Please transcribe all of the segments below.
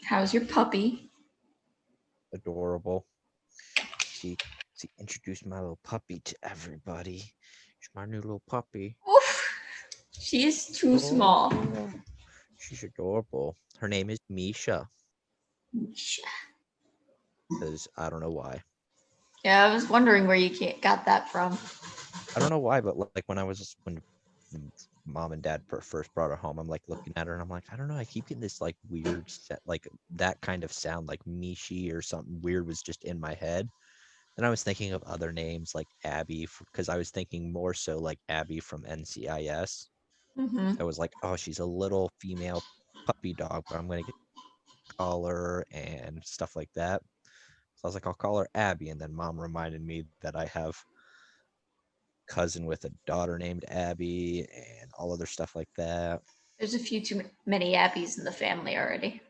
How's your puppy? Adorable. See, introduce my little puppy to everybody. She's my new little puppy. Oof. She is too small. She's adorable. Her name is Misha. Misha. Because I don't know why. Yeah, I was wondering where you got that from. I don't know why, but like when mom and dad first brought her home, I'm like looking at her and I'm like, I don't know. I keep getting this like weird set, like that kind of sound, like Mishi or something weird was just in my head. And I was thinking of other names like Abby, because I was thinking more so like Abby from NCIS. Mm-hmm. I was like, oh, she's a little female puppy dog, but I'm going to get a collar and stuff like that. So I was like, I'll call her Abby. And then mom reminded me that I have a cousin with a daughter named Abby and all other stuff like that. There's a few too many Abbies in the family already.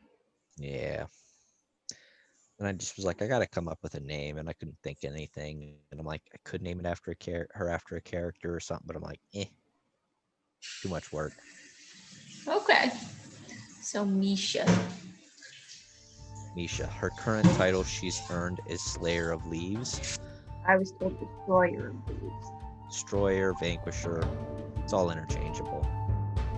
Yeah. And I just was like, I got to come up with a name. And I couldn't think of anything. And I'm like, I could name it after her after a character or something. But I'm like, too much work. Okay. So Misha. Misha. Her current title she's earned is Slayer of Leaves. I was told Destroyer of Leaves. Destroyer, Vanquisher. It's all interchangeable.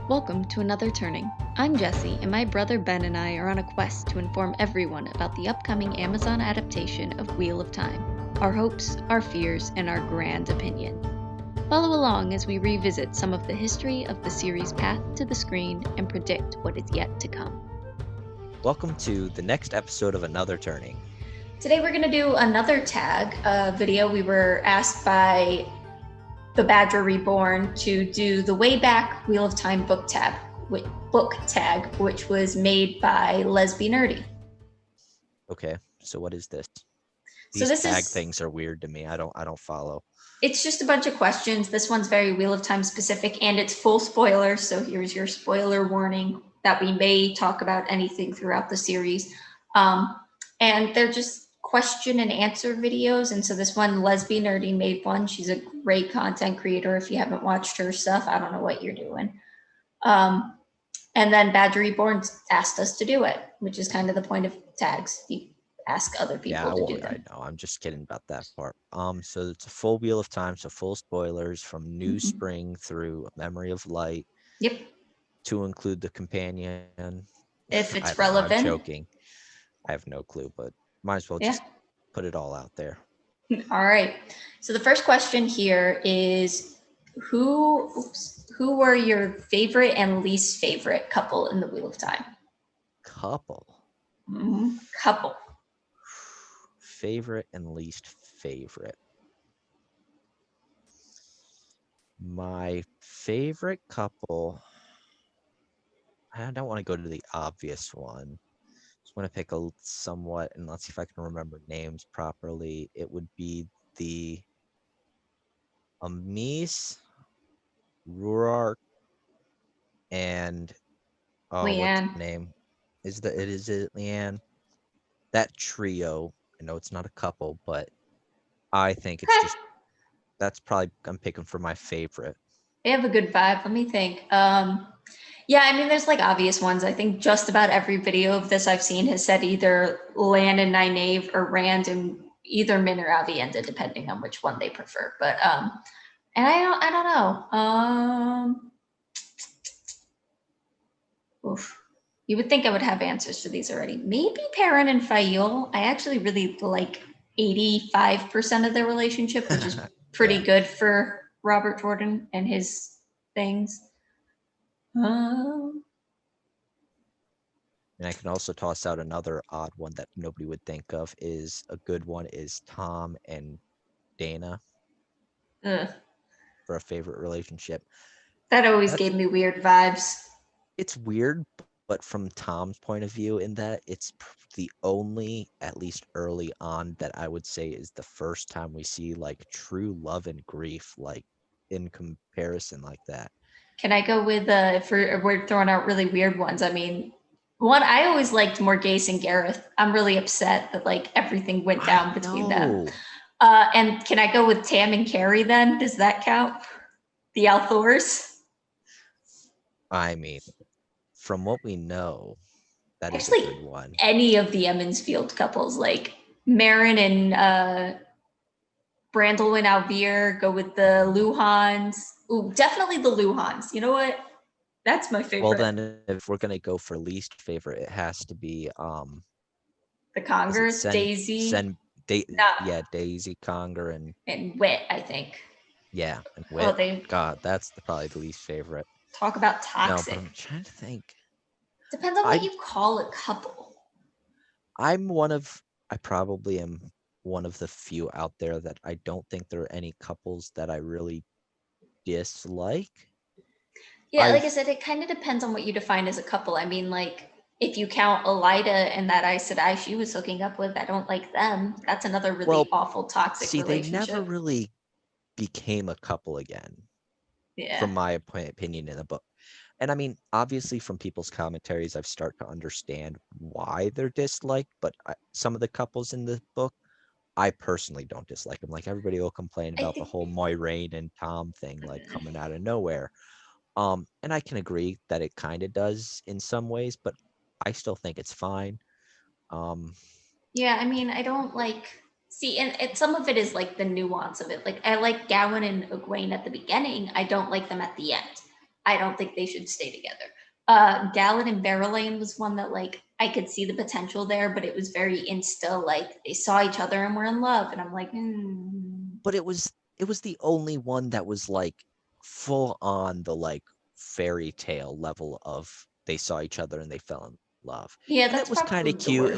Welcome to Another Turning. I'm Jesse, and my brother Ben and I are on a quest to inform everyone about the upcoming Amazon adaptation of Wheel of Time, our hopes, our fears, and our grand opinion. Follow along as we revisit some of the history of the series' path to the screen and predict what is yet to come. Welcome to the next episode of Another Turning. Today we're going to do another tag video. We were asked by the Badger Reborn to do the way back Wheel of Time book tag, which was made by Lesbian Nerdy. Okay, so what is this? So These this tag is things are weird to me. I don't follow. It's just a bunch of questions. This one's very Wheel of Time specific, and it's full spoilers. So here's your spoiler warning that we may talk about anything throughout the series. And they're just question and answer videos. And so this one, Lesbian Nerdy made one. She's a great content creator. If you haven't watched her stuff, I don't know what you're doing. And then Badger Reborn asked us to do it, which is kind of the point of tags. You ask other people to do them. I know. I'm just kidding about that part. So it's a full Wheel of Time, so full spoilers from New Spring through Memory of Light. Yep. To include the companion. If it's relevant. I'm joking. I have no clue, but might as well just put it all out there. All right. So the first question here is who were your favorite and least favorite couple in the Wheel of Time? Couple. Couple. Favorite and least favorite. My favorite couple. I don't want to go to the obvious one. Just want to pick a somewhat, and let's see if I can remember names properly. It would be the Amis, Ruark, and Leanne. what's the name? Is it Leanne? That trio. I know it's not a couple, but I think it's just that's probably I'm picking for my favorite. They have a good vibe. Let me think. Yeah, I mean, there's like obvious ones. I think just about every video of this I've seen has said either Lan and Nynaeve or Rand and either Min or Avienda, depending on which one they prefer. But and I don't know. Oof. You would think I would have answers for these already. Maybe Perrin and Fael. I actually really like 85% of their relationship, which is pretty good for Robert Jordan and his things. And I can also toss out another odd one that nobody would think of is a good one is Tom and Dana for a favorite relationship. That always gave me weird vibes. It's weird, but from Tom's point of view in that it's the only, at least early on, that I would say is the first time we see like true love and grief, like in comparison like that. Can I go with if we're throwing out really weird ones? I mean, one I always liked Morghese and Gareth. I'm really upset that like everything went down between them. And can I go with Tam and Carrie then? Does that count? The Althors? I mean, from what we know, That is a Actually, good one. any of the Emmons Field couples, like Marin and Brandel and Alvear, go with the Luhans. Ooh, definitely the Luhans. You know what? That's my favorite. Well, then if we're gonna go for least favorite, it has to be The is it Congers, Daisy, nah, yeah, Daisy Conger and and Wit, I think. and Oh, Wit. they God, that's probably the least favorite. talk about No, but toxic. I'm trying to think. Depends on what I you call a couple. I'm I probably am one of the few out there that I don't think there are any couples that I really dislike. Yeah, like I I've said, it kind of depends on what you define as a couple. I mean, like, if you count Elida and that Aes Sedai she was hooking up with, I don't like them. That's another really well, awful toxic see, they never relationship. really became a couple again, Yeah. from my opinion in the book. And I mean, obviously, from people's commentaries, I've started to understand why they're disliked. But some of the couples in the book, I personally don't dislike them. Like everybody will complain I about the think whole Moiraine and Tom thing, like coming out of nowhere. And I can agree that it kind of does in some ways, but I still think it's fine. Um, yeah, I mean, I don't like see, and some of it is like the nuance of it. Like I like Gowan and Egwene at the beginning. I don't like them at the end. I don't think they should stay together. Gallon and Berylane was one that like I could see the potential there, but it was very insta, like they saw each other and were in love, and I'm like, but it was the only one that was like full on the like fairy tale level of they saw each other and they fell in love. yeah, And it that's was kind probably of the cute. worst.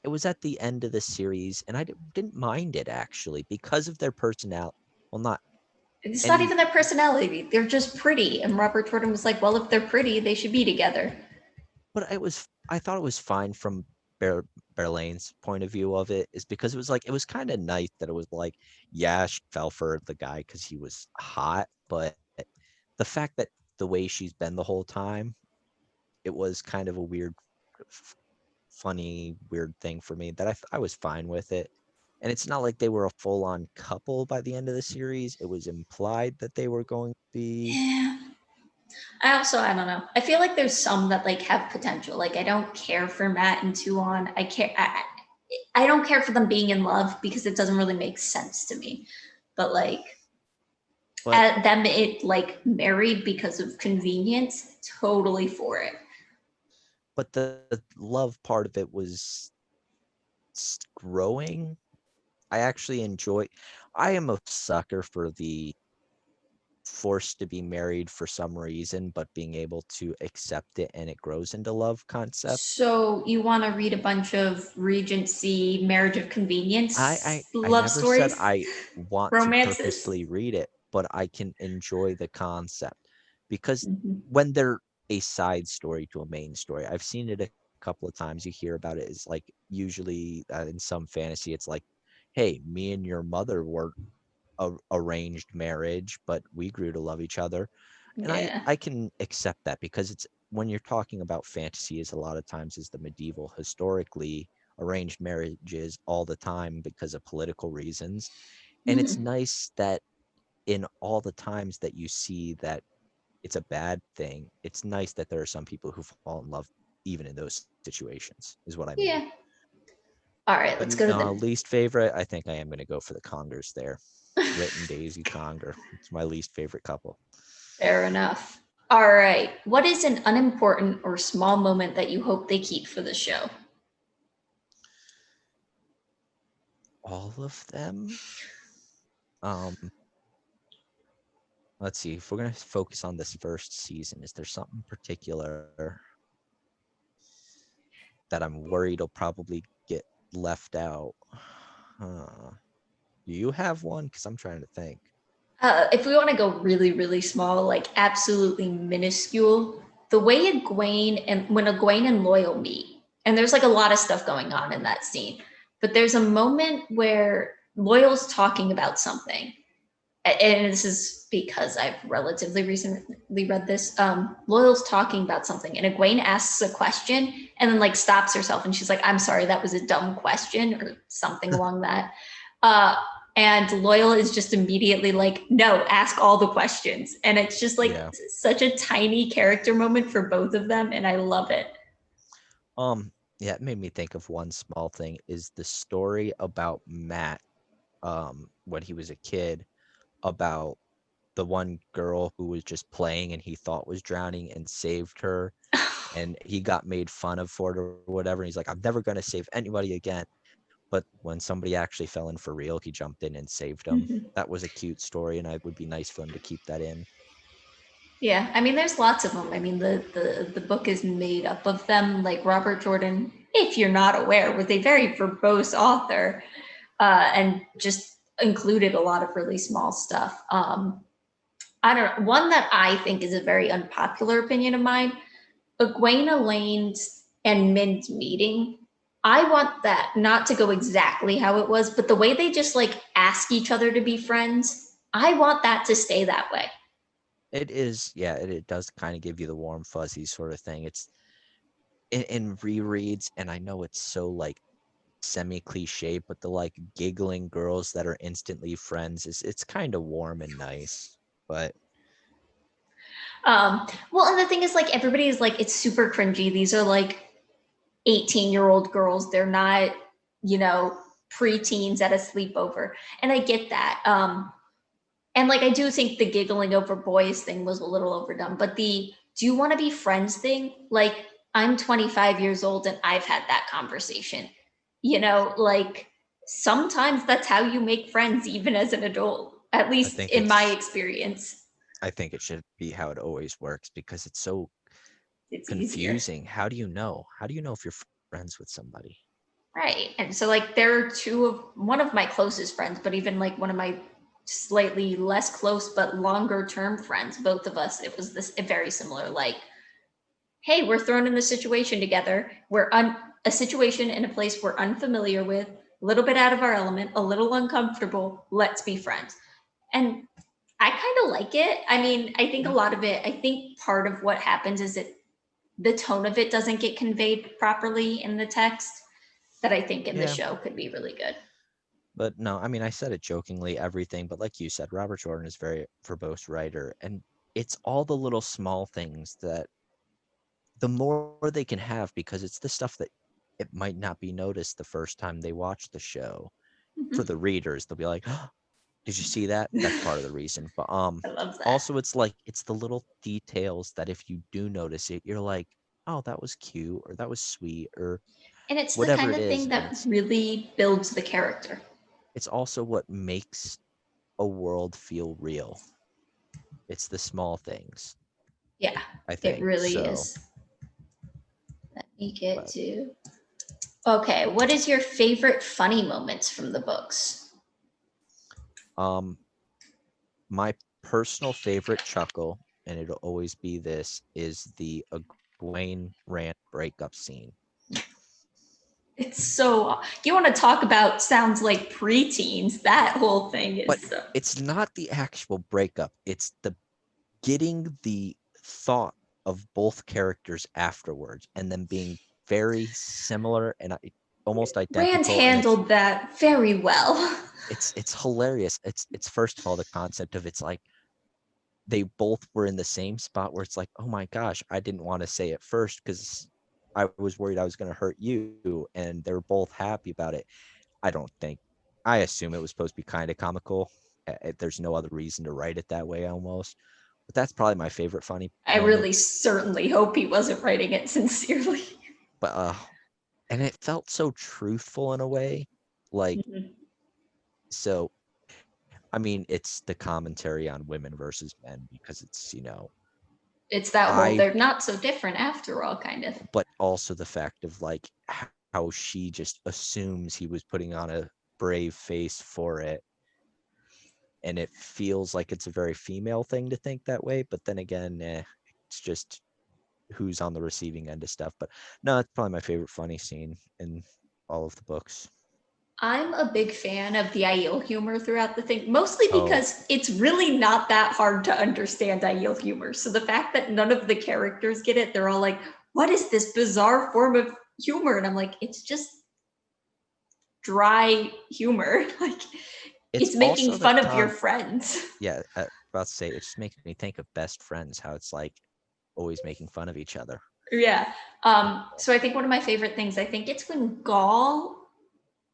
It was at the end of the series and I didn't mind it actually because of their personality. Well, not It's not and even their personality; they're just pretty. And Robert Jordan was like, well, if they're pretty, they should be together. but I thought it was fine from Bear Berlane's point of view of it is because it was kind of nice that it was like, yeah, she fell for the guy because he was hot, but the fact that the way she's been the whole time, it was kind of a weird, funny, weird thing for me that I was fine with it. And it's not like they were a full on couple by the end of the series. It was implied that they were going to be. Yeah. I don't know. I feel like there's some that like have potential. Like I don't care for Matt and Tuon. I don't care for them being in love because it doesn't really make sense to me. But like But them it like married because of convenience, totally for it. the love part of it was growing. I actually enjoy. I am a sucker for the forced to be married for some reason, but being able to accept it and it grows into love concept. So you want to read a bunch of Regency marriage of convenience I love never said stories, I want to romances? purposely read it, but I can enjoy the concept because Mhm. when they're a side story to a main story, I've seen it a couple of times. You hear about it is like usually in some fantasy, it's like, hey, me and your mother were arranged marriage, but we grew to love each other. And Yeah. I can accept that because it's when you're talking about fantasy is a lot of times is the medieval historically arranged marriages all the time because of political reasons. And it's Mhm. nice that in all the times that you see that it's a bad thing, it's nice that there are some people who fall in love even in those situations, is what I mean. Yeah. All right, But let's go to the least favorite, I think I am going to go for the Congers there. Wit and Daisy Conger. It's my least favorite couple. Fair enough. All right. What is an unimportant or small moment that you hope they keep for the show? All of them. Um, let's see. If we're gonna focus on this first season, is there something particular that I'm worried will probably get left out? Huh. Do you have one? Because I'm trying to think. If we want to go really, really small, like absolutely minuscule, the way Egwene and when Egwene and Loyal meet, and there's like a lot of stuff going on in that scene, but there's a moment where Loyal's talking about something, and this is because I've relatively recently read this. Loyal's talking about something, and Egwene asks a question and then like stops herself, and she's like, "I'm sorry, that was a dumb question," or something along that. Uh, and Loyal is just immediately like, "No, ask all the questions," and it's just like Yeah. such a tiny character moment for both of them, and I love it. Yeah, it made me think of one small thing is the story about Matt, when he was a kid, about the one girl who was just playing and he thought was drowning and saved her, and he got made fun of for it or whatever. And he's like, I'm never gonna save anybody again. But when somebody actually fell in for real, he jumped in and saved them. Mhm. That was a cute story, and it would be nice for him to keep that in. Yeah, I mean, there's lots of them. I mean, the book is made up of them. Like Robert Jordan, if you're not aware, was a very verbose author, and just included a lot of really small stuff. I don't know. One that I think is a very unpopular opinion of mine, Egwene, Elaine's, and Min's meeting. I want that not to go exactly how it was, but the way they just like ask each other to be friends, I want that to stay that way. It is, yeah, it does kind of give you the warm fuzzy sort of thing. It's in rereads, and I know it's so like semi cliche, but the like giggling girls that are instantly friends is it's kind of warm and nice. But Well, and the thing is, like, everybody is like, it's super cringy. These are like 18-year-old girls. They're not, you know, preteens at a sleepover. And I get that. And like, I do think the giggling over boys thing was a little overdone, but the do you want to be friends thing, like, I'm 25 years old and I've had that conversation. You know, like, sometimes that's how you make friends, even as an adult, at I least think in my it's experience. I think it should be how it always works because it's so It's easier. confusing. How do you know? How do you know if you're friends with somebody? Right. And so like there are one of my closest friends, but even like one of my slightly less close but longer term friends, both of us, it was this a very similar like, hey, we're thrown in this situation together. A situation in a place we're unfamiliar with, a little bit out of our element, a little uncomfortable. Let's be friends. And I kind of like it. I mean, I think a lot of it, I think part of what happens is the tone of it doesn't get conveyed properly in the text that I think in the Yeah, show could be really good. but no, I mean I said it jokingly, everything, but like you said, Robert Jordan is very verbose writer, and it's all the little small things that the more they can have because it's the stuff that it might not be noticed the first time they watch the show. For Mhm. the readers, they'll be like, oh, did you see that? That's part of the reason. But I love that. also it's like it's the little details that if you do notice it, you're like, oh, that was cute or that was sweet or And it's the whatever kind it of is. thing And that really builds the character. it's also what makes a world feel real. It's the small things, Yeah, I it think. really So, is. Let me get but to. Okay, what is your favorite funny moments from the books? um my personal favorite chuckle, and it'll always be this, is the Egwene Rand breakup scene. It's so, you want to talk about sounds like preteens. That whole thing But is so. it's not the actual breakup. It's the getting the thought of both characters afterwards and them being very similar and almost Rand identical, and handled that very well. it's hilarious. It's first of all the concept of it's like they both were in the same spot where it's like, oh my gosh, I didn't want to say it first because I was worried I was going to hurt you, and they're both happy about it. I don't think, I assume it was supposed to be kind of comical. There's no other reason to write it that way almost. But that's probably my favorite funny I moment. really certainly hope he wasn't writing it sincerely. But and it felt so truthful in a way. Like, Mhm. so I mean, it's the commentary on women versus men because it's, It's that whole, I they're not so different after all, kind of. but also the fact of like how she just assumes he was putting on a brave face for it, and it feels like it's a very female thing to think that way, but then again, it's just who's on the receiving end of stuff. But no, it's probably my favorite funny scene in all of the books. I'm a big fan of the Aiel humor throughout the thing, mostly Oh, because it's really not that hard to understand Aiel humor. So the fact that none of the characters get it, they're all like, what is this bizarre form of humor? And I'm like, it's just dry humor. Like, it's it's making also the fun of your con friends. yeah, about to say, it just makes me think of Best Friends, how it's like always making fun of each other. Yeah. So I think one of my favorite things, I think it's when Gaul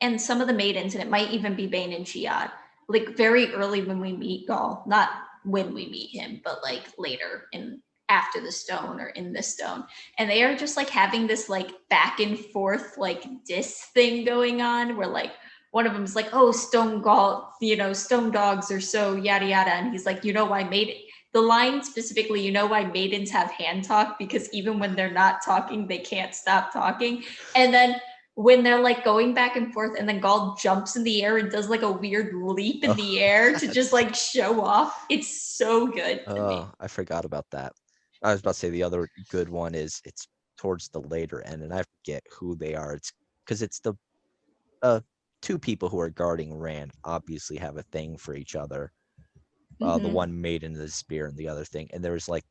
and some of the maidens, and it might even be Bane and Shiad, like very early when we meet Gaul, not when we meet him, but like later in after the stone or in the stone. And they are just like having this like back and forth like diss thing going on where like one of them is like, oh, stone Gaul, stone dogs are so yada yada. And he's like, why the line specifically, why maidens have hand talk, because even when they're not talking, they can't stop talking. And then when they're like going back and forth, and then Gaul jumps in the air and does like a weird leap in Oh, the air to just like show off. It's so good to me. I forgot about that. I was about to say the other good one is it's towards the later end, and I forget who they are. It's because it's the uh two people who are guarding Rand obviously have a thing for each other. The Mhm. one made into the spear and the other thing, and there's like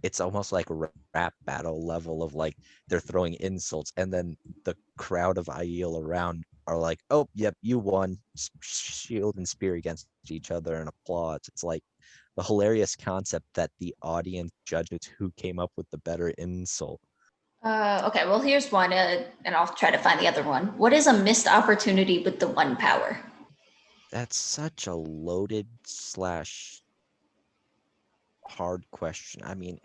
it's almost like a rap battle level of like they're throwing insults, and then the crowd of Aiel around are like, "Oh, yep, you won." Shield and spear against each other and applause. It's like the hilarious concept that the audience judges who came up with the better insult. Okay, well, here's one, and I'll try to find the other one. What is a missed opportunity with the one power? That's such a loaded slash hard question. I mean,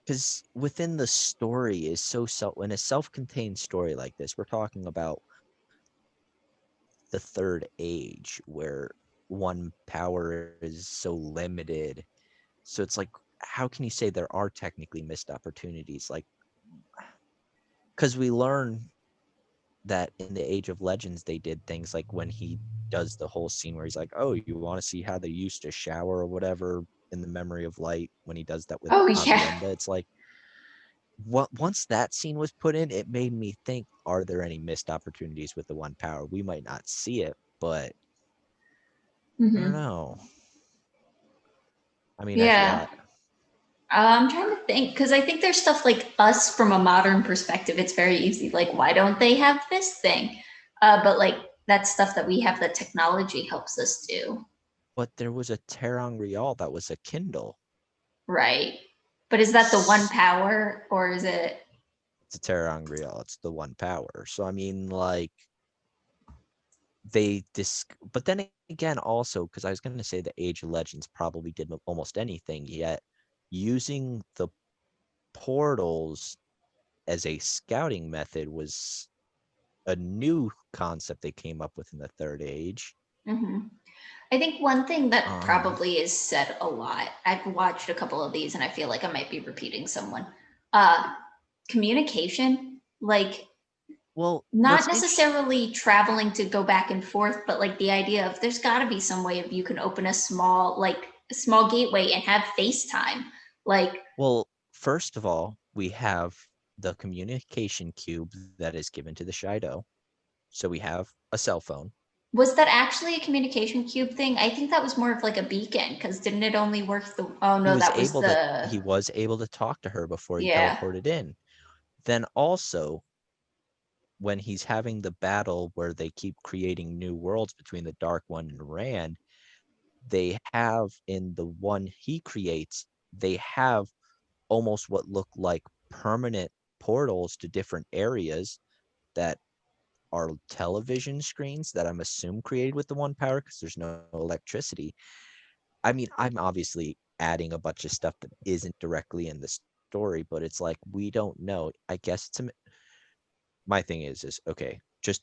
because within the story is so in a self-contained story like this, we're talking about the third age where one power is so limited. So it's like, how can you say there are technically missed opportunities? Like, because we learn that in the Age of Legends, they did things like when he does the whole scene where he's like, oh, you want to see how they used to shower or whatever in the Memory of Light when he does that with Oh, yeah. Avienda. It's like, once that scene was put in, it made me think, are there any missed opportunities with the one power? We might not see it, but I don't Hmm. know. I mean, I Yeah. forgot. I'm trying to think because I think there's stuff like us from a modern perspective. It's very easy. Like, why don't they have this thing? But like, that's stuff that we have that technology helps us do. But there was a Terang Real that was a Kindle. Right. But is that the one power or is it? It's a Terang Real. It's the one power. So I mean, like but then again, also because I was going to say the Age of Legends probably did almost anything. Yet using the portals as a scouting method was a new concept they came up with in the Third Age. Mhm. I think one thing that Um, probably is said a lot, I've watched a couple of these and I feel like I might be repeating someone. Uh, Communication, like well, not what's interesting? necessarily traveling to go back and forth, but like the idea of there's got to be some way of you can open a small gateway and have FaceTime. Like, Well, first of all, we have the communication cube that is given to the Shido. So we have a cell phone. was that actually a communication cube thing? I think that was more of like a beacon because didn't it only work oh He no, was that was able to the, he was able to talk to her before he yeah. teleported in. Then also when he's having the battle where they keep creating new worlds between the Dark One and Rand, they have in the one he creates, they have almost what look like permanent portals to different areas that are television screens that I'm assume created with the one power because there's no electricity. I mean, I'm obviously adding a bunch of stuff that isn't directly in the story, but it's like we don't know. I guess my thing is okay, just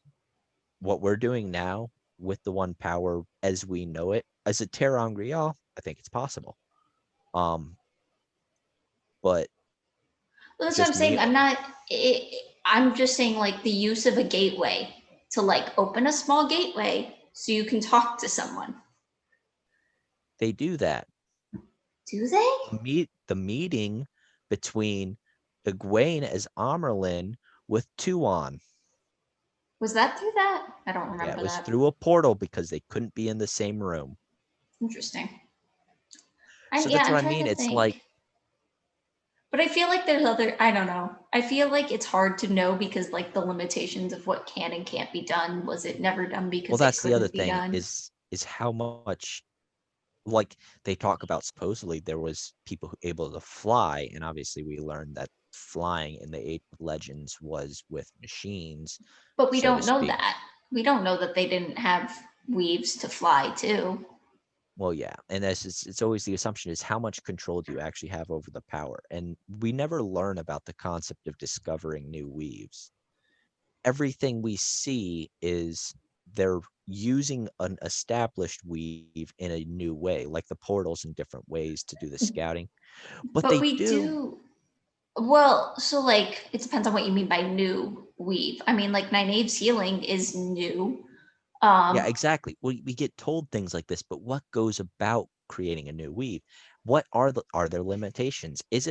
what we're doing now with the one power as we know it as a Terra Angrial, I think it's possible. Um, but Well, that's what I'm just me, saying. I'm just saying like the use of a gateway to like open a small gateway so you can talk to someone. they do that. Do they? The meeting between Egwene as Amerlin with Tuon. Was that through that? I don't Yeah, it remember was that. through a portal because they couldn't be in the same room. Interesting. So Yeah, that's what I'm I trying mean. to It's like, think. But I feel like there's other, I don't know. I feel like it's hard to know because like the limitations of what can and can't be done. Was it never done well, because it that's the other couldn't be thing done? is how much like they talk about supposedly there was people who able to fly, and obviously we learned that flying in the Age of Legends was with machines, But we so to don't know speak. that. We don't know that they didn't have weaves to fly too. Well, yeah, and that's it's always the assumption is how much control do you actually have over the power, and we never learn about the concept of discovering new weaves. Everything we see is they're using an established weave in a new way, like the portals in different ways to do the scouting. But But they we do. do, well, so like it depends on what you mean by new weave. I mean, like Nynaeve's healing is new. Yeah, Um, exactly. We get told things like this, but what goes about creating a new weave? What are there limitations? Is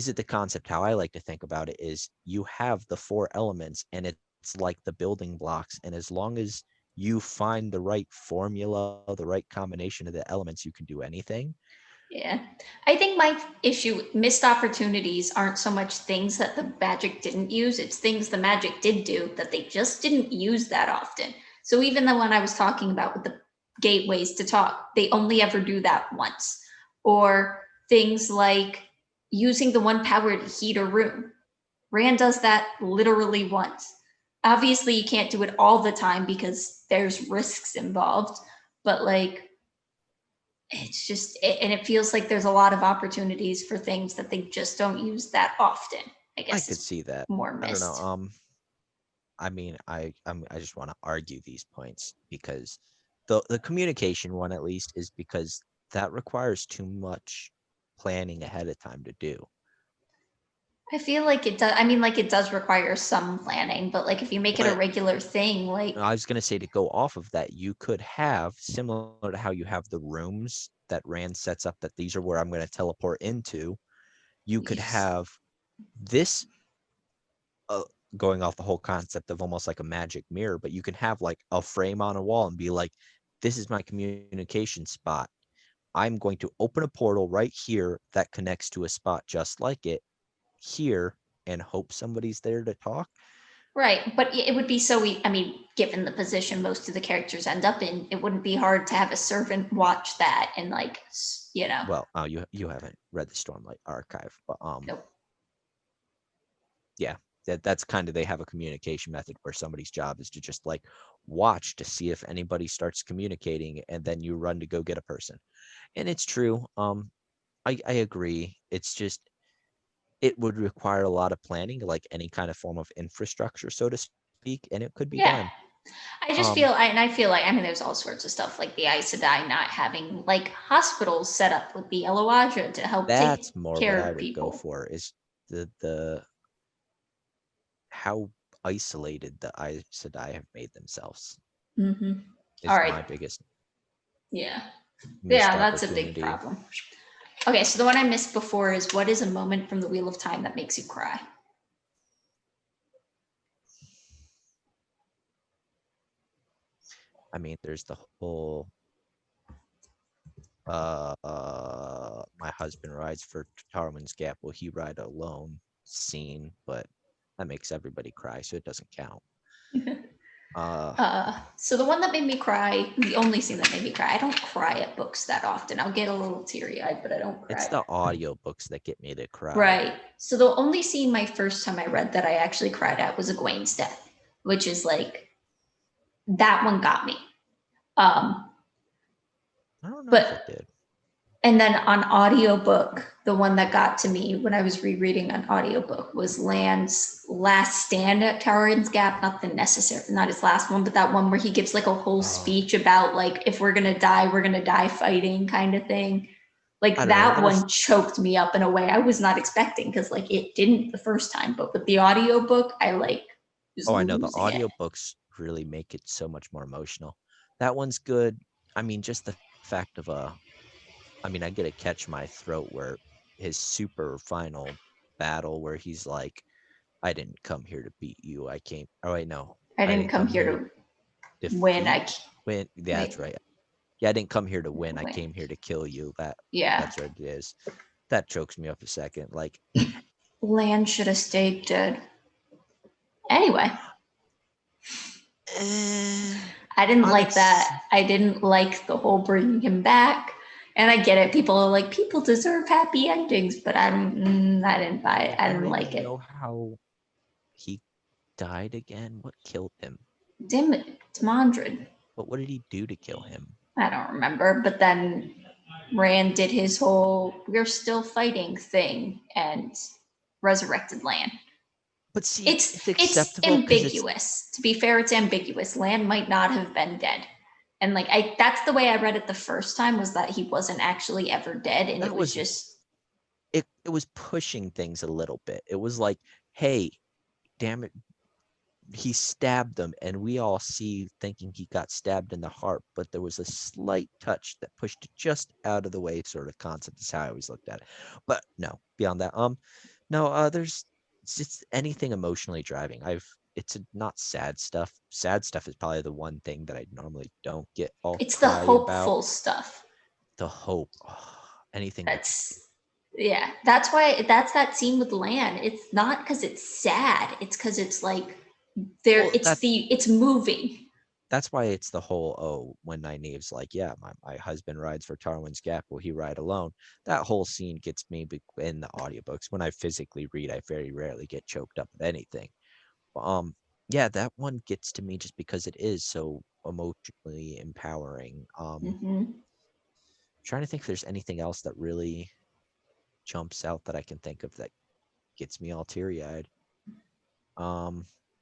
it the concept how I like to think about it is you have the four elements and it's like the building blocks, and as long as you find the right formula, the right combination of the elements, you can do anything. yeah. I think my issue, missed opportunities aren't so much things that the magic didn't use, it's things the magic did do that they just didn't use that often. So even the one I was talking about with the gateways to talk, they only ever do that once. Or things like using the one power to heat a room. Rand does that literally once. Obviously, you can't do it all the time because there's risks involved, but like it's just and it feels like there's a lot of opportunities for things that they just don't use that often. I I guess could is see that. more I don't know. missed. I mean, I just want to argue these points because the communication one at least is because that requires too much planning ahead of time to do. I feel like it does. I mean, like it does require some planning, but like if you make it a But regular thing, like I was going to say to go off of that, you could have similar to how you have the rooms that Rand sets up that these are where I'm going to teleport into. You you could just have this uh, going off the whole concept of almost like a magic mirror, but you can have like a frame on a wall and be like, this is my communication spot. I'm going to open a portal right here that connects to a spot just like it here and hope somebody's there to talk. right. But it would be so. I mean, given the position most of the characters end up in, it wouldn't be hard to have a servant watch that and like you know. Well, you haven't read the Stormlight Archive, but Nope. yeah, that's kind of they have a communication method where somebody's job is to just like watch to see if anybody starts communicating, and then you run to go get a person. And it's true. I agree. It's just it would require a lot of planning, like any kind of form of infrastructure, so to speak, and it could be Yeah. done. I just Um, feel, and I feel like, I mean, there's all sorts of stuff like the Aes Sedai not having like hospitals set up with the Eloadra to help take that's more what care I of would go people. for is the how isolated the Aes Sedai have made themselves Mm-hmm. All is right. my biggest Yeah. missed Yeah, that's a big opportunity. problem. Okay, so the one I missed before is what is a moment from the Wheel of Time that makes you cry? I mean, there's the whole my husband rides for Tarwin's Gap. Will he ride alone scene? But that makes everybody cry, so it doesn't count. Uh, So the one that made me cry, the only scene that made me cry, I don't cry at books that often. I'll get a little teary eyed, but I don't it's cry. the audiobooks that get me to cry. Right. So the only scene my first time I read that I actually cried at was Egwene's death, which is like that one got me. Um, I don't know if it but did. and then on audiobook, the one that got to me when I was rereading an audiobook was Land's last stand at Tower's Gap, not his last one, but that one where he gives like a whole Oh, speech about like if we're gonna die, we're gonna die fighting kind of thing. Like I don't know. that one choked me up in a way I was not expecting because like it didn't the first time, but with the audiobook, I like was Oh, I know the losing it. audiobooks really make it so much more emotional. That one's good. I mean, just the fact of I mean, I get a catch my throat where his super final battle where he's like, I didn't come here to beat you. I came. Oh wait, no, I I didn't didn't come come here here to to win. defeat. Win. Yeah, Wait, that's right. Yeah, I didn't come here to win. I win. came here to kill you. Yeah. That's what it is. That chokes me up a second. Like, Land should have stayed dead. Anyway, eh, I didn't like that. I didn't like the whole bringing him back. And I get it. People are like, people deserve happy endings, but I didn't buy it. I didn't like it. Know how he died again? What killed him? Demandred. But what did he do to kill him? I don't remember. But then Rand did his whole "we're still fighting" thing and resurrected Lan. But see, It's acceptable ambiguous. To be fair, it's ambiguous. Lan might not have been dead. And like that's the way I read it the first time, was that he wasn't actually ever dead, and it was just it was pushing things a little bit. It was like, hey, damn it, he stabbed them, and we all see thinking he got stabbed in the heart, but there was a slight touch that pushed it just out of the way, sort of concept is how I always looked at it. But no, beyond that, there's just anything emotionally driving. It's not sad stuff. Sad stuff is probably the one thing that I normally don't get all it's the cry hopeful about. stuff. The hope. Anything that's that's why that's that scene with Lan. It's not because it's sad, it's because it's like it's moving. That's why it's the whole, when Nynaeve's like, yeah, my husband rides for Tarwin's Gap, will he ride alone? That whole scene gets me in the audiobooks. When I physically read, I very rarely get choked up at anything. Yeah, that one gets to me just because it is so emotionally empowering. Trying to think if there's anything else that really jumps out that I can think of that gets me all teary-eyed.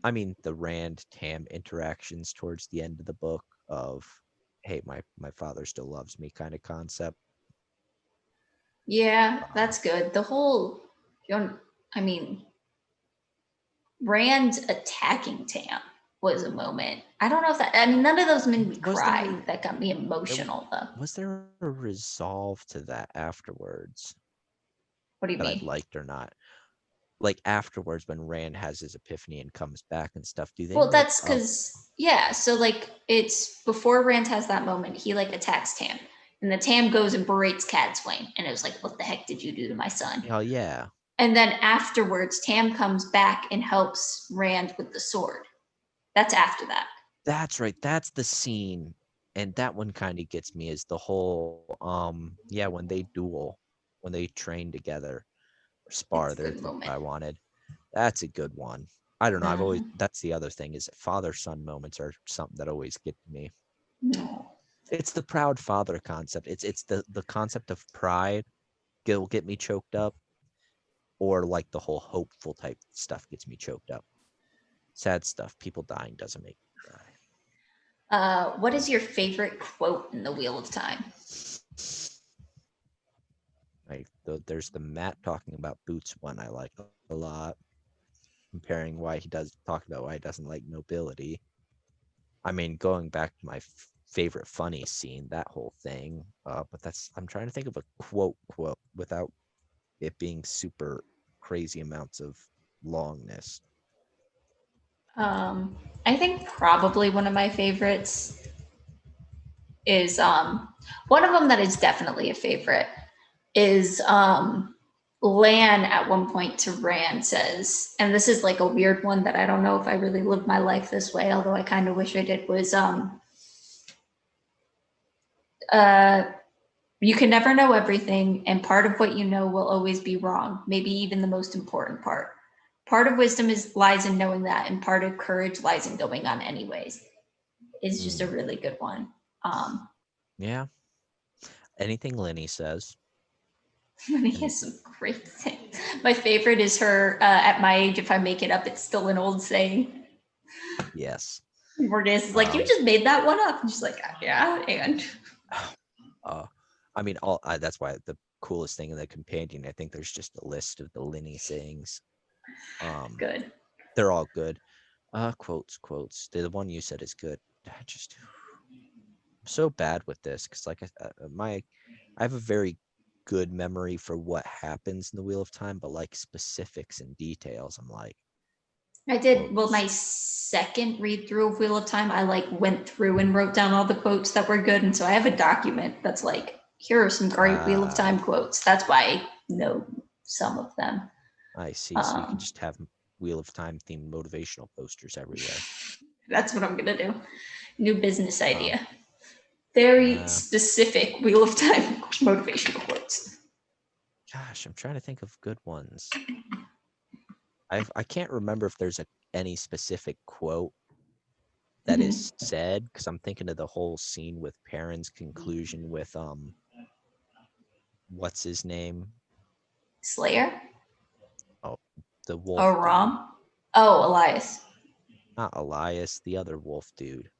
I mean, the Rand Tam interactions towards the end of the book of, hey, my father still loves me kind of concept. Yeah, that's good. The whole, I mean, Rand attacking Tam was a moment. I don't know if that, I mean, none of those made me cry. That got me emotional, though. Was there a resolve to that afterwards? What do you mean? That I liked or not? Like afterwards, when Rand has his epiphany and comes back and stuff, do they? Well, that's because, yeah. So like, it's before Rand has that moment, he like attacks Tam, and the Tam goes and berates Cadswain, and it was like, "What the heck did you do to my son?" Oh yeah. And then afterwards, Tam comes back and helps Rand with the sword. That's after that. That's right. That's the scene, and that one kind of gets me. Is the whole when they duel, when they train together, or spar. There's the I wanted. That's a good one. I don't know. I've always, that's the other thing, is father-son moments are something that always get to me. No. It's the proud father concept. It's the concept of pride will get me choked up, or like the whole hopeful type stuff gets me choked up. Sad stuff, people dying doesn't make me cry. What is your favorite quote in the Wheel of Time? There's the Matt talking about Boots one I like a lot, comparing why he does talk about why he doesn't like nobility. I mean, going back to my favorite funny scene, that whole thing. But I'm trying to think of a quote without it being super crazy amounts of longness. I think probably one of my favorites is one of them that is definitely a favorite is Lan at one point to Rand says, and this is like a weird one that I don't know if I really lived my life this way, although I kind of wish I did, was you can never know everything, and part of what you know will always be wrong, maybe even the most important part. Part of wisdom lies in knowing that, and part of courage lies in going on anyways. It's just a really good one. Yeah. Anything Lenny says. Lenny has some great things. My favorite is her, at my age, if I make it up, it's still an old saying. Yes. Mortis is like, you just made that one up. And she's like, yeah, and. I mean, that's why the coolest thing in the companion, I think there's just a list of the Lenny sayings. Good. They're all good. Quotes. The one you said is good. I'm so bad with this because, like, I have a very good memory for what happens in the Wheel of Time, but like specifics and details, I'm like. I did. Well, my second read through of Wheel of Time, I like went through and wrote down all the quotes that were good, and so I have a document that's like, here are some great Wheel of Time quotes. That's why I know some of them. I see. So you can just have Wheel of Time themed motivational posters everywhere. That's what I'm gonna do. New business idea. Very Uh, specific Wheel of Time motivation quotes. Gosh, I'm trying to think of good ones. I can't remember if there's any specific quote that is said, because I'm thinking of the whole scene with Perrin's conclusion with what's his name? Slayer? Oh, the wolf Oh, dude. Rom? Oh, Elias. Not Elias, the other wolf dude.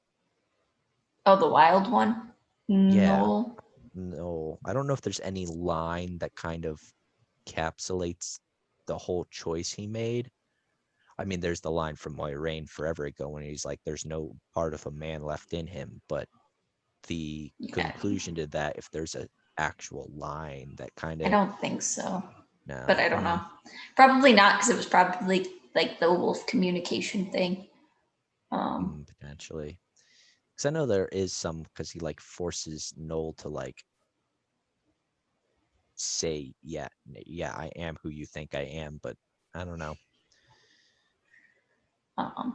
Oh, the wild one? Yeah. No. No, I don't know if there's any line that kind of encapsulates the whole choice he made. I mean, there's the line from Moiraine forever ago when he's like, there's no part of a man left in him. But the Yeah. conclusion to that, if there's an actual line that kind I of, don't think so. no, But I don't know. Probably not, because it was probably like the wolf communication thing. potentially. Because I know there is some, because he like forces Noel to like say, yeah, I am who you think I am, but I don't know. Hmm.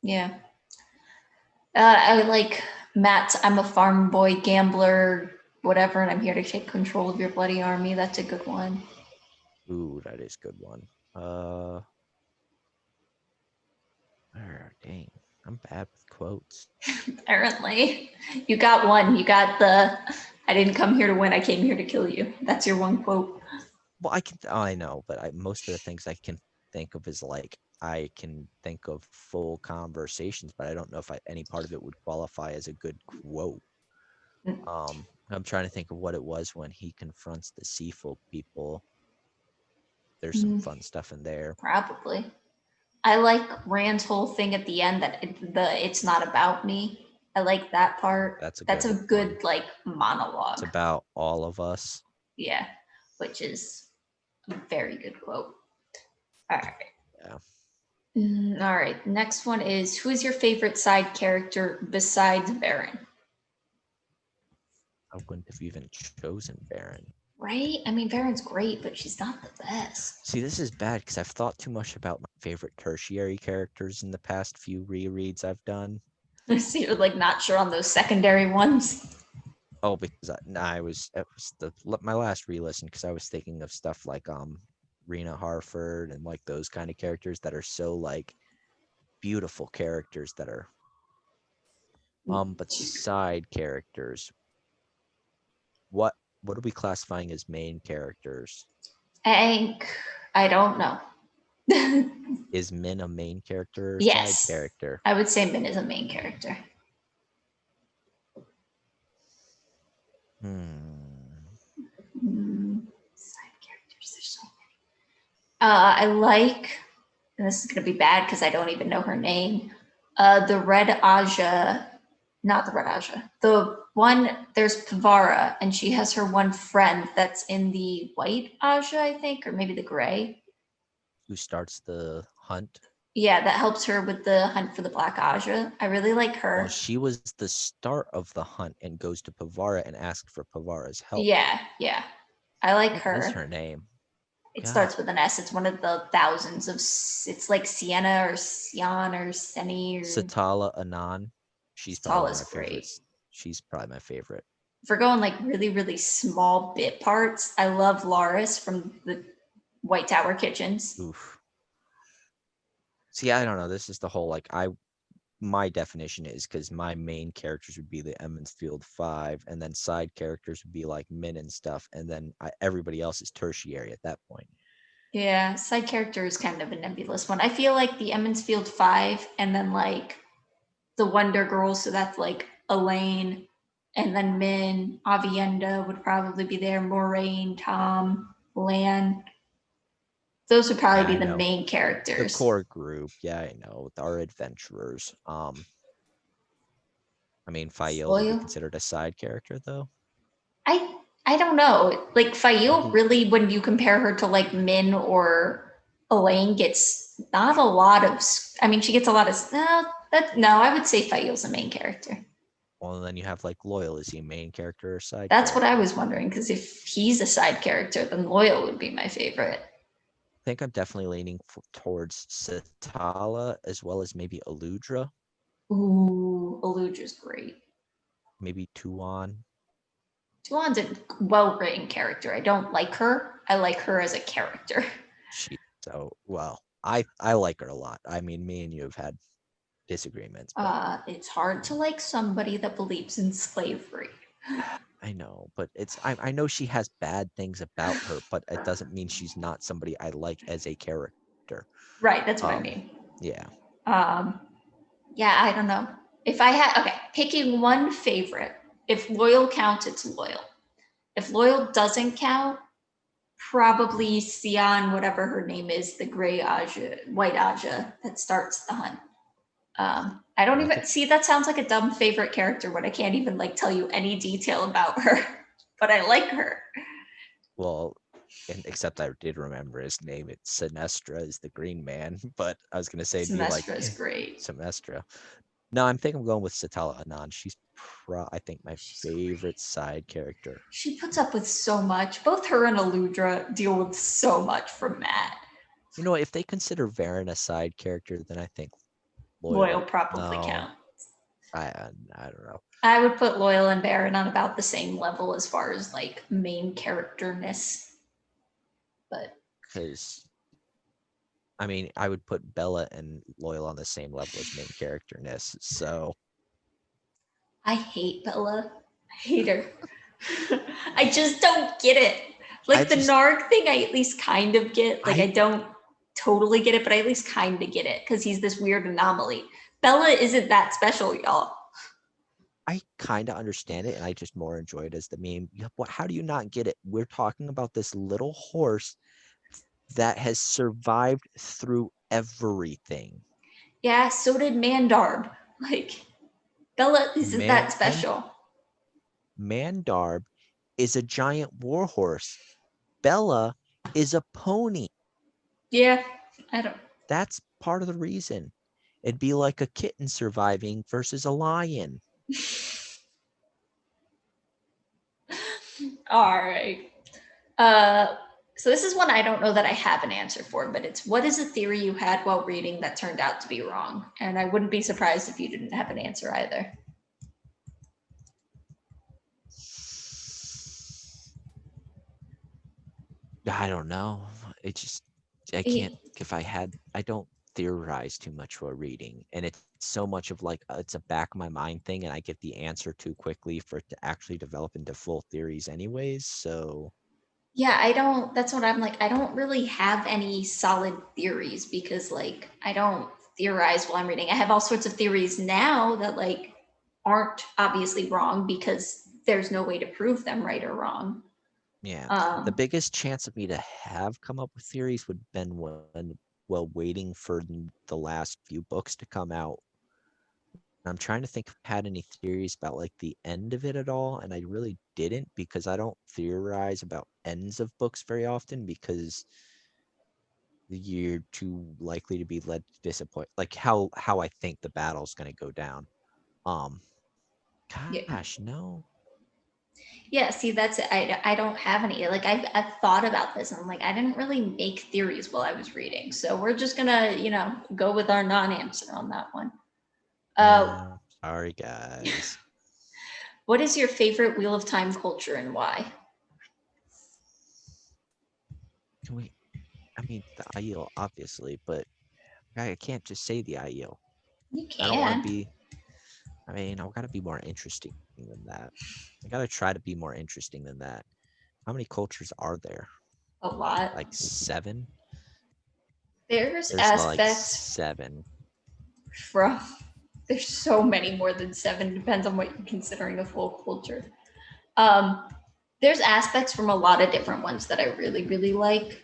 Yeah. I like Matt's I'm a farm boy gambler, whatever, and I'm here to take control of your bloody army. That's a good one. Ooh, that is a good one. Dang, I'm bad with quotes. Apparently. You got one. You got the I didn't come here to win, I came here to kill you. That's your one quote. Well, I know, but most of the things I can think of is like I can think of full conversations, but I don't know if any part of it would qualify as a good quote. I'm trying to think of what it was when he confronts the sea folk people. There's some fun stuff in there. Probably. I like Rand's whole thing at the end that it's not about me. I like that part. That's a good one. like monologue. It's about all of us. Yeah, which is a very good quote. All right. Yeah. All right. Next one is who is your favorite side character besides Baron? I wouldn't have even chosen Baron. Right? I mean, Baron's great, but she's not the best. See, this is bad because I've thought too much about my favorite tertiary characters in the past few rereads I've done. So you're like not sure on those secondary ones. Oh, because it was my last re-listen because I was thinking of stuff like Rena Harford and like those kind of characters that are so like beautiful characters that are but side characters. What are we classifying as main characters? I don't know. Is Min a main character or Yes, side character? I would say Min is a main character. Side characters, there's so many. I like, and this is gonna be bad because I don't even know her name. The Red Aja, not the Red Aja. The one, there's Pavara, and she has her one friend that's in the White Aja, I think, or maybe the Gray. Who starts the hunt? Yeah, that helps her with the hunt for the Black Aja. I really like her. Well, she was the start of the hunt and goes to Pavara and asks for Pavara's help. Yeah. I like What her. is her name? It God. starts with an S. It's one of the thousands of. It's like Sienna or Sian or Seni or. Satala Anan. She's probably one of my favorites. She's probably my favorite. If we're going like really, really small bit parts, I love Laris from the White Tower Kitchens. Oof. See, I don't know. This is the whole like my definition is because my main characters would be the Emmonsfield Five, and then side characters would be like Min and stuff, and then everybody else is tertiary at that point. Yeah, side character is kind of a nebulous one. I feel like the Emmonsfield Five, and then like the Wonder Girls, so that's like Elaine, and then Min, Avienda would probably be there, Moraine, Tom, Lan. Those would probably be the main characters. The core group, yeah, I know. Our adventurers. I mean, Fael would be considered a side character, though. I don't know. Like Fael, really, when you compare her to like Min or Elaine, gets not a lot of. I mean, she gets a lot of. No, I would say Fael's a main character. Well, and then you have like Loyal. Is he a main character or side? That's what I was wondering, because if he's a side character, then Loyal would be my favorite. I think I'm definitely leaning towards Satala as well as maybe Aludra. Ooh, Eludra's great. Maybe Tuon. Tuon's a well-written character. I don't like her. I like her as a character. I like her a lot. I mean, me and you have had disagreements, but It's hard to like somebody that believes in slavery. I know, but I know she has bad things about her, but it doesn't mean she's not somebody I like as a character. Right, that's what I mean. Yeah. Yeah, I don't know. If I had, okay, picking one favorite, if loyal counts, it's loyal. If loyal doesn't count, probably Sion, whatever her name is, the gray Aja, white Aja that starts the hunt. I don't even see, that sounds like a dumb favorite character when I can't even like tell you any detail about her, but I like her. Well, and except I did remember his name. It's Sinestra is the green man, but I was gonna say it'd be like Sinestra is great. Sinestra. No, I'm going with Satella Anan. She's I think my favorite side character. She puts up with so much. Both her and Eludra deal with so much from Matt. You know, if they consider Varen a side character, then I think Loyal probably no, counts. I don't know. I would put Loyal and Baron on about the same level as far as like main characterness. But because I mean, I would put Bella and Loyal on the same level as main characterness. So I hate Bella. I hate her. I just don't get it. Like the Narg thing, I at least kind of get. Like I don't totally get it, but I at least kind of get it because he's this weird anomaly. Bella isn't that special, y'all. I kind of understand it, and I just more enjoy it as the meme. How do you not get it? We're talking about this little horse that has survived through everything. Yeah, so did Mandarb. Like, Bella isn't that special. Mandarb is a giant warhorse. Bella is a pony. Yeah, I don't. That's part of the reason. It'd be like a kitten surviving versus a lion. All right. So this is one I don't know that I have an answer for, but it's what is a theory you had while reading that turned out to be wrong? And I wouldn't be surprised if you didn't have an answer either. I don't know. I can't, I don't theorize too much while reading. And it's so much of like, it's a back of my mind thing, and I get the answer too quickly for it to actually develop into full theories anyways. So yeah, that's what I'm like. I don't really have any solid theories because like, I don't theorize while I'm reading. I have all sorts of theories now that like aren't obviously wrong because there's no way to prove them right or wrong. yeah, the biggest chance of me to have come up with theories would have been while waiting for the last few books to come out. I'm trying to think if I had any theories about like the end of it at all, and I really didn't because I don't theorize about ends of books very often because you're too likely to be led to disappoint. Like how I think the battle's going to go down. Gosh, no. Yeah, see, that's it. I don't have any. Like I've thought about this, and I'm like, I didn't really make theories while I was reading, so we're just gonna go with our non-answer on that one. Yeah, sorry, guys. What is your favorite Wheel of Time culture and why? I mean, the Aiel, obviously, but I can't just say the Aiel. You can. I don't want to be. I mean, I've got to be more interesting than that. I got to try to be more interesting than that. How many cultures are there? A lot. Like 7? There's aspects like 7. From there's so many more than 7. Depends on what you're considering a full culture. There's aspects from a lot of different ones that I really, really like.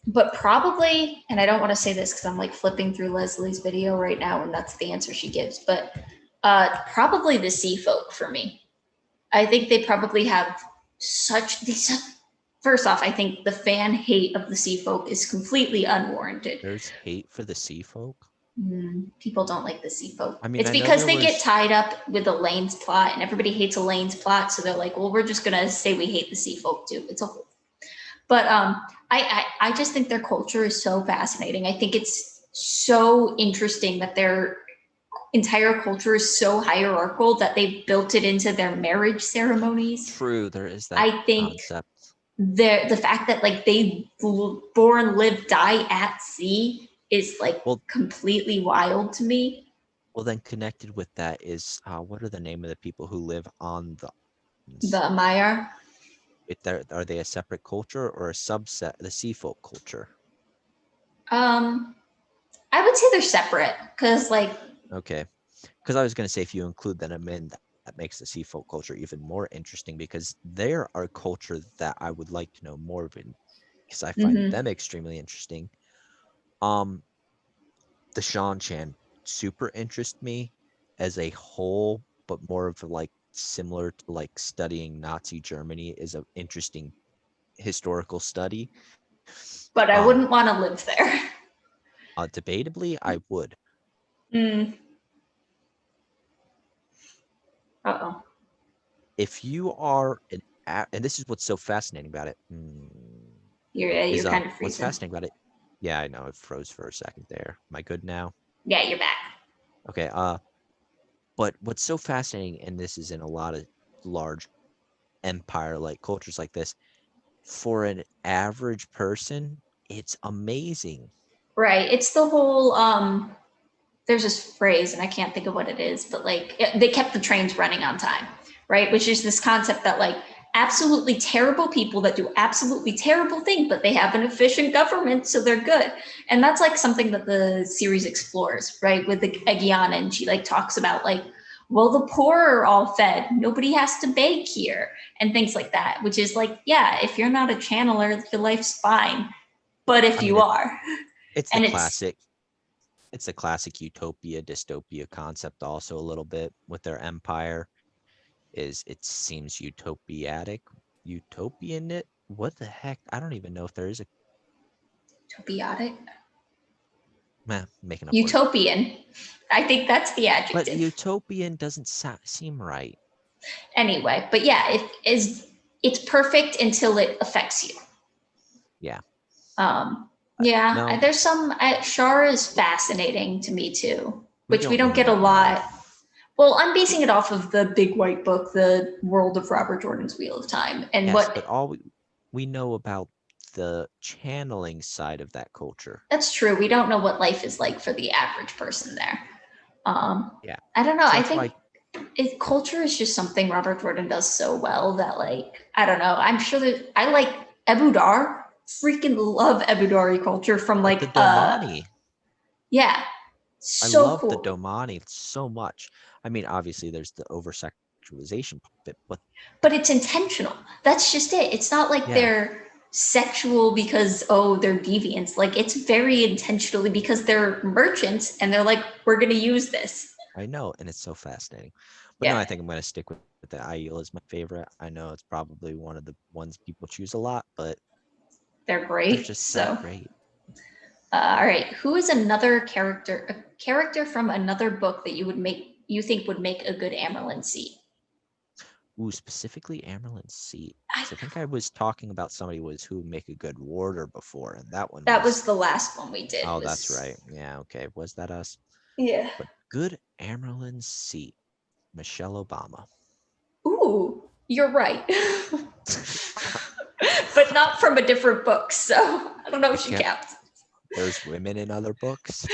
But probably, and I don't want to say this because I'm like flipping through Leslie's video right now, and that's the answer she gives, but probably the sea folk for me. I think they probably have such these. First off, I think the fan hate of the sea folk is completely unwarranted. There's hate for the sea folk? People don't like the sea folk. I mean, it's because they get tied up with Elaine's plot, and everybody hates Elaine's plot, so they're like, well, we're just gonna say we hate the sea folk too. It's a whole. But I just think their culture is so fascinating. I think it's so interesting that they're entire culture is so hierarchical that they built it into their marriage ceremonies. True, there is that I think concept. the fact that like they born, live, die at sea is like Well- completely wild to me. Well, then connected with that is what are the name of the people who live on the The Maya. are they a separate culture or a subset, the sea folk culture? I would say they're separate because like Okay, because I was going to say if you include them in, that makes the sea folk culture even more interesting because they're a culture that I would like to know more of, because I find them extremely interesting. The Shan super interest me as a whole, but more of like similar to like studying Nazi Germany is an interesting historical study. but I wouldn't want to live there. Debatably, I would. Uh-oh. If you are and this is what's so fascinating about it. You're kind of What's freezing. fascinating about it? Yeah, I know it froze for a second there. Am I good now? Yeah, you're back. Okay. But what's so fascinating, and this is in a lot of large empire-like cultures like this, for an average person, it's amazing. Right. It's the whole there's this phrase and I can't think of what it is, but like they kept the trains running on time, right? Which is this concept that like absolutely terrible people that do absolutely terrible things, but they have an efficient government, so they're good. And that's like something that the series explores, right? With the Agiana, and she like talks about like, well, the poor are all fed, nobody has to beg here, and things like that, which is like, yeah, if you're not a channeler, your life's fine. But if I you mean, are, it's the and classic. It's the classic utopia dystopia concept also a little bit with their empire. Is it seems utopian it? What the heck? I don't even know if there is a Utopiotic. making up words. Utopian. I think that's the But adjective. utopian doesn't seem right. Anyway, but yeah, it's perfect until it affects you. Yeah. Yeah, No, there's some Shar is fascinating to me too, which we don't know don't get a that well. lot. Well, I'm basing it off of the big white book, The World of Robert Jordan's Wheel of Time, and Yes, what but all we know about the channeling side of that culture. that's true. We don't know what life is like for the average person there. Yeah. I don't know. So I that's think why culture is just something Robert Jordan does so well that like I don't know. I'm sure that I like Ebu Dar. Freaking love Ebu Dari culture from like the like Domani. yeah, I so love the cool. Domani so much. I mean, obviously there's the over sexualization bit, But it's intentional. That's just it. It's not like yeah, they're sexual because oh they're deviants. Like it's very intentionally because they're merchants and they're like we're gonna use this. I know, and it's so fascinating. But no, Yeah, I think I'm gonna stick with the Aiel as my favorite. I know it's probably one of the ones people choose a lot, but they're they're great. just So that great. all right, who is another character? A character from another book that you think would make a good Amerlin seat? Ooh, specifically Amerlin Seat. I, So I think I was talking about somebody who would make a good warder before, and that one that was. was the last one we did. Oh, that's Was right. Yeah, okay. Was that us? yeah. But good Amerlin Seat. Michelle Obama. Ooh, you're right. But not from a different book, so I don't know I if she can't. counts. There's women in other books.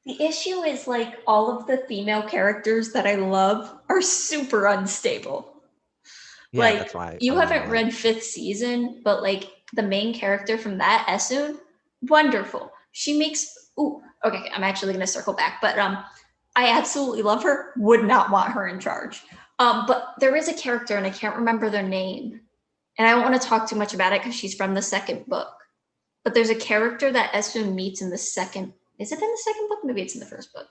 The issue is like all of the female characters that I love are super unstable. Yeah, Like that's why you I mean, haven't like, read fifth season, but like the main character from that Esun, wonderful. She makes ooh, okay, I'm actually gonna circle back, but I absolutely love her, would not want her in charge. But there is a character and I can't remember their name. And I don't want to talk too much about it because she's from the second book. But there's a character that Esun meets in the second. Is it in the second book? Maybe it's in the first book.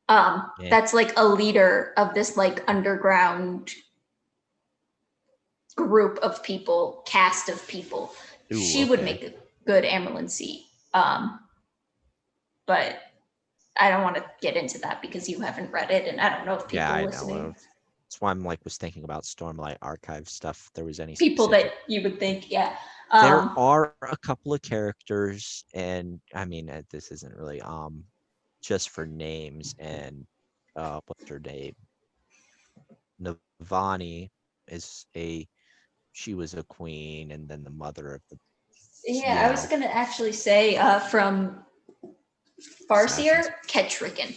yeah. That's like a leader of this like underground group of people, cast of people. Ooh, She would okay. make a good Amerlin seat. But I don't want to get into that because you haven't read it, and I don't know if Yeah, people I know. listening, That's why I'm like was thinking about Stormlight Archive stuff. If there was any people specific. that you would think, yeah. There are a couple of characters, and I mean, this isn't really just for names. And what's her name? Navani she was a queen, and then the mother of the Yeah, I was gonna actually say from Farseer, Ketrican.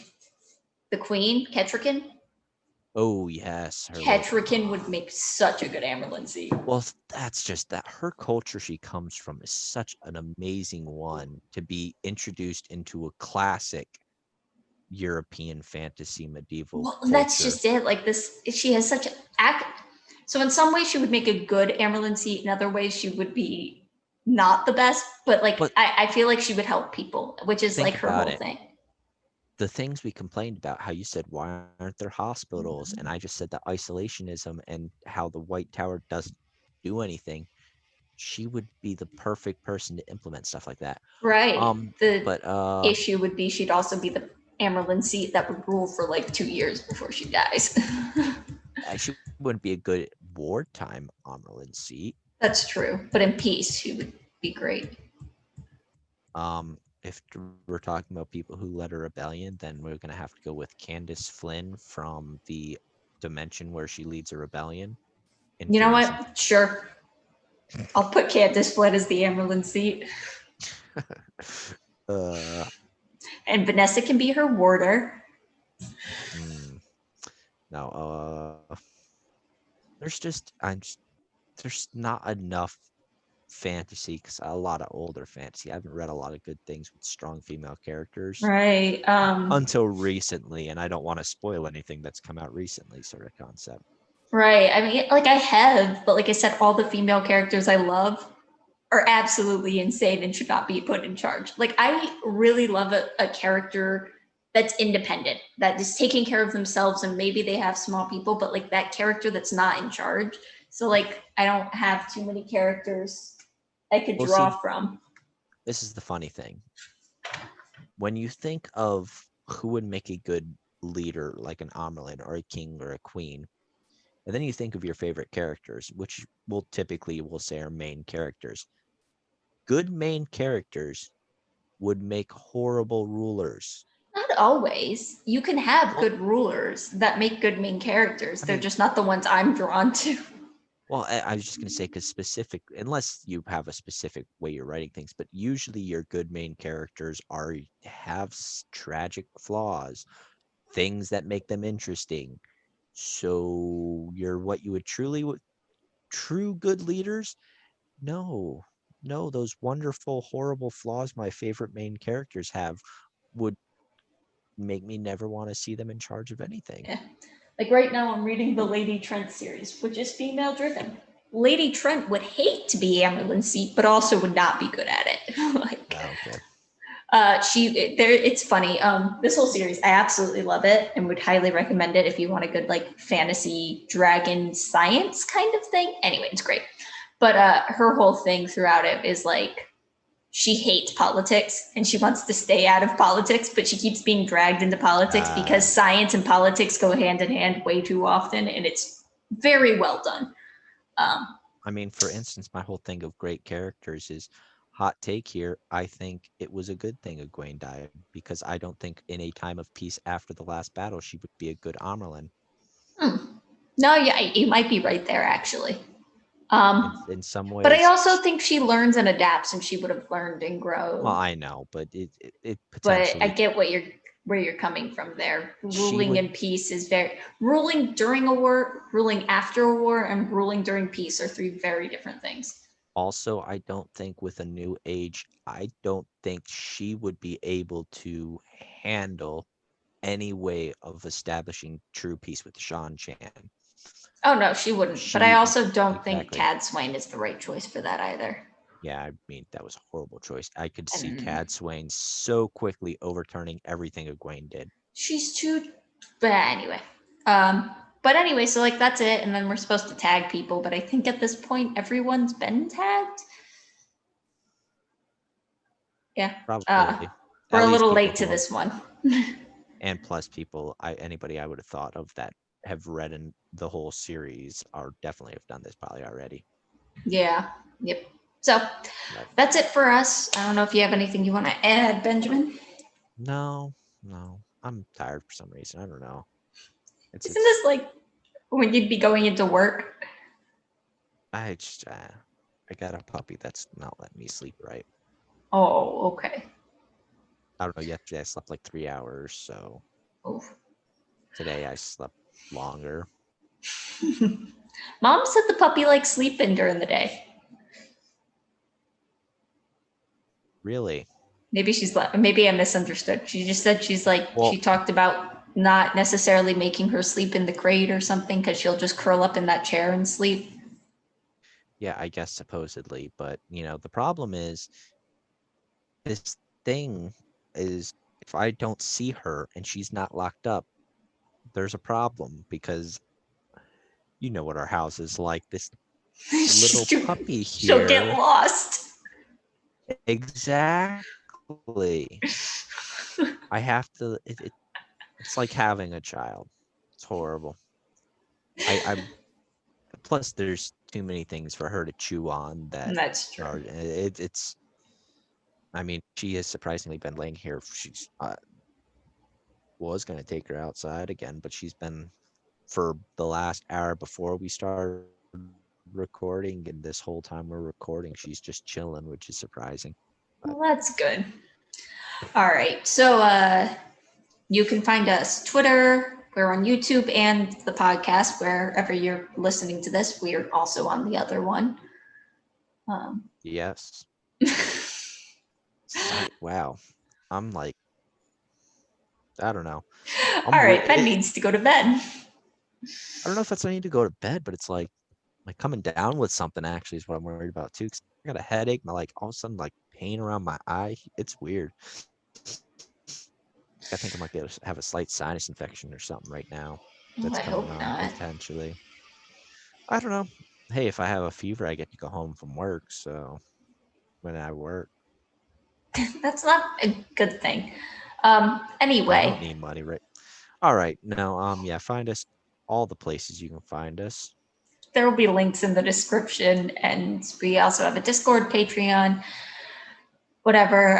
The queen, Ketrican. Oh yes, Ketrican would make such a good Amerlin seat. Well, that's just that her culture she comes from is such an amazing one to be introduced into a classic European fantasy medieval Well, culture. that's just it. Like this, she has such act. So in some ways, she would make a good Amerlin seat. In other ways, she would be not the best. But like, I feel like she would help people, which is like her whole thing. The things we complained about, how you said, why aren't there hospitals? And I just said that isolationism and how the White Tower doesn't do anything. She would be the perfect person to implement stuff like that. Right. The issue would be she'd also be the Amerlin seat that would rule for like 2 years before she dies. She wouldn't be a good wartime Amerlin seat. That's true. But in peace, she would be great. If we're talking about people who led a rebellion, then we're going to have to go with Candace Flynn from the dimension where she leads a rebellion. You know what? Sure. I'll put Candace Flynn as the Amerlin seat. And Vanessa can be her warder. No, there's not enough fantasy, because a lot of older fantasy. I haven't read a lot of good things with strong female characters. Right. Until recently, and I don't want to spoil anything that's come out recently, sort of concept. Right. I mean, like I have, but like I said, all the female characters I love are absolutely insane and should not be put in charge. Like I really love a character that's independent, that is taking care of themselves, and maybe they have small people, but like that character that's not in charge. So like I don't have too many characters I could draw from. This is the funny thing. When you think of who would make a good leader, like an Amerlin or a king or a queen, and then you think of your favorite characters, which we'll say are main characters. Good main characters would make horrible rulers. Not always. You can have good rulers that make good main characters. They're just not the ones I'm drawn to. Well, I was just going to say, because unless you have a specific way you're writing things, but usually your good main characters have tragic flaws, things that make them interesting. So what you would true good leaders? No, those wonderful, horrible flaws my favorite main characters have would make me never want to see them in charge of anything. Yeah. Like right now, I'm reading the Lady Trent series, which is female driven. Lady Trent would hate to be Amerlin's seat, but also would not be good at it. It's funny. This whole series, I absolutely love it and would highly recommend it if you want a good like fantasy dragon science kind of thing. Anyway, it's great. But her whole thing throughout it is like she hates politics and she wants to stay out of politics, but she keeps being dragged into politics because science and politics go hand in hand way too often, and it's very well done. I mean, for instance, my whole thing of great characters is hot take here. I think it was a good thing Egwene died, because I don't think in a time of peace after the last battle she would be a good Amerlin. No, yeah, you might be right there actually. In some ways, but I also think she learns and adapts, and she would have learned and grown. Well, I know, but it potentially. But I get where you're coming from there. Ruling in peace is ruling during a war, ruling after a war, and ruling during peace are 3 very different things. Also, I don't think with a new age, I don't think she would be able to handle any way of establishing true peace with Shan Chan. Oh no, she wouldn't. But I also don't think Cadsuane is the right choice for that either. Yeah, I mean, that was a horrible choice. I could see Cadsuane so quickly overturning everything Egwene did. She's too... But anyway. But anyway, so like that's it. And then we're supposed to tag people. But I think at this point, everyone's been tagged. Yeah. Probably. We're a little late to this one. And plus anybody I would have thought of that have read in the whole series are definitely have done this probably already. Yeah. Yep. So that's it for us. I don't know if you have anything you want to add, Benjamin. No, no. I'm tired for some reason. I don't know. Isn't this like when you'd be going into work? I just I got a puppy that's not letting me sleep right. Oh, okay. I don't know. Yesterday I slept like 3 hours, so Oof. today I slept longer. Mom said the puppy likes sleeping during the day. Really? Maybe I misunderstood. She just said Well, she talked about not necessarily making her sleep in the crate or something because she'll just curl up in that chair and sleep. yeah, I guess supposedly, but the problem is this thing is if I don't see her and she's not locked up, there's a problem because you know what our house is like. This little puppy She'll get here. lost. Exactly. I have to. It's like having a child. It's horrible. I plus there's too many things for her to chew on that That's true. are it's. I mean, she has surprisingly been laying here. She's was gonna take her outside again, but she's been for the last hour before we started recording, and this whole time we're recording, she's just chilling, which is surprising. But Well, that's good. All right. So you can find us Twitter. We're on YouTube and the podcast. Wherever you're listening to this, we're also on the other one. yes, wow, I'm like, I don't know. All right. Ben needs to go to bed. I don't know if that's I need to go to bed, but it's like coming down with something actually is what I'm worried about too. 'Cause I got a headache, my like all of a sudden like pain around my eye. It's weird. I think I might have a slight sinus infection or something right now. Oh, That's I coming hope on not. potentially. I don't know. Hey, if I have a fever, I get to go home from work. So when I work, That's not a good thing. I don't Anyway, need money, right? All right. No, yeah, find us all the places you can find us. there will be links in the description, and we also have a Discord, Patreon, whatever.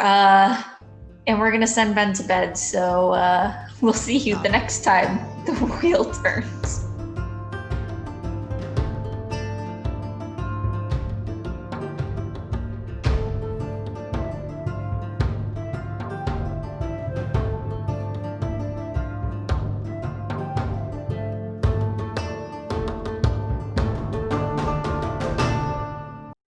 And we're gonna send Ben to bed, so we'll see you the next time the wheel turns.